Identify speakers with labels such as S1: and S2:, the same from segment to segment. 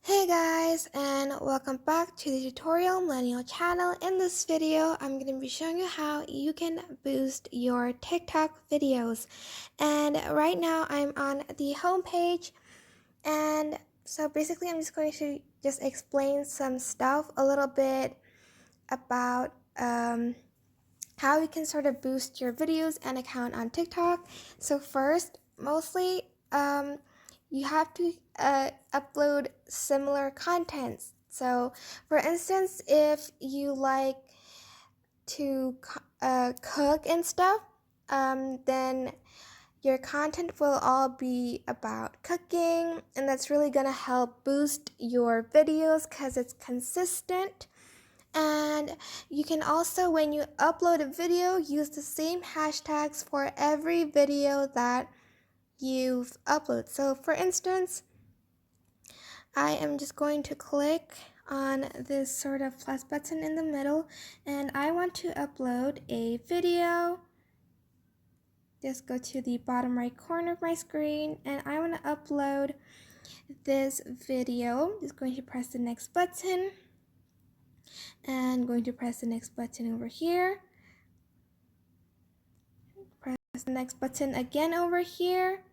S1: Hey guys, and welcome back to the Tutorial Millennial channel. In this video, I'm going to be showing you how you can boost your TikTok videos. And right now I'm on the home page, and so basically I'm just going to explain some stuff a little bit about how you can sort of boost your videos and account on TikTok. So first, mostly you have to upload similar contents. So for instance, if you like to cook and stuff, then your content will all be about cooking, and that's really gonna help boost your videos because it's consistent. And you can also, when you upload a video, use the same hashtags for every video that you've uploaded. So for instance, I am just going to click on this sort of plus button in the middle, and I want to upload a video. Just go to the bottom right corner of my screen, and I want to upload this video. Just going to press the next button, and going to press the next button over here. Press the next button again over here,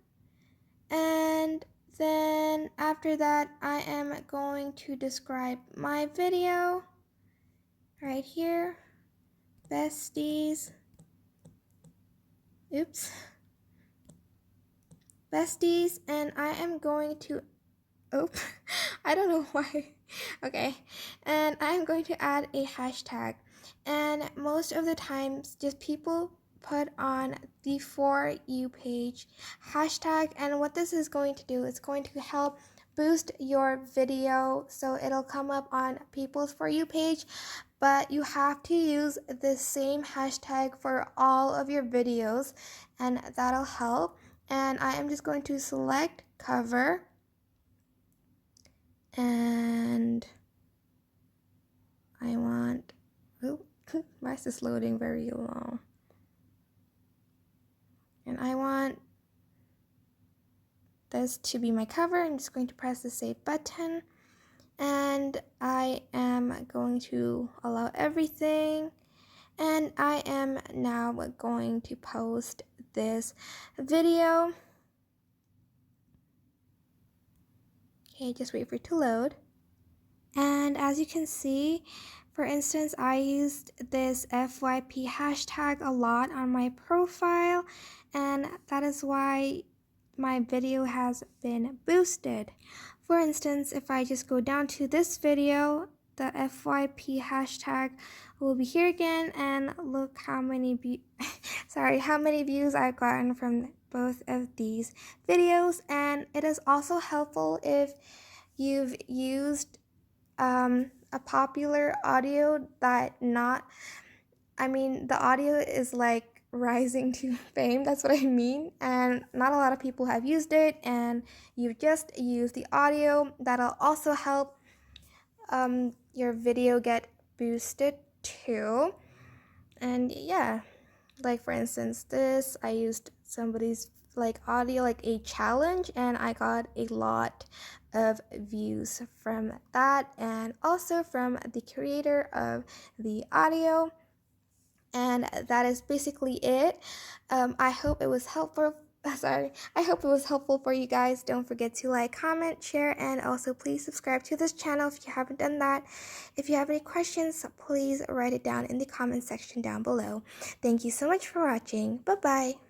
S1: and then after that I am going to describe my video right here. Besties, and I am going to I don't know why. Okay, and I'm going to add a hashtag, and most of the times just people put on the For You page hashtag, and what this is going to do is going to help boost your video so it'll come up on people's For You page, but you have to use the same hashtag for all of your videos, and that'll help. And I am just going to select cover, and I want, why is this loading very long? And I want this to be my cover. I'm just going to press the save button, and I am going to allow everything, and I am now going to post this video. Okay, just wait for it to load. And as you can see, for instance, I used this FYP hashtag a lot on my profile, and that is why my video has been boosted. For instance, if I just go down to this video, the FYP hashtag will be here again, and look how many how many views I've gotten from both of these videos. And it is also helpful if you've used a popular audio that the audio is like rising to fame, that's what I mean, and not a lot of people have used it, and you just use the audio. That'll also help your video get boosted too. And yeah, like for instance, this, I used somebody's audio, like a challenge, and I got a lot of views from that, and also from the creator of the audio. And that is basically it. I hope it was helpful. I hope it was helpful for you guys. Don't forget to like, comment, share, and also please subscribe to this channel if you haven't done that. If you have any questions, please write it down in the comment section down below. Thank you so much for watching. Bye bye.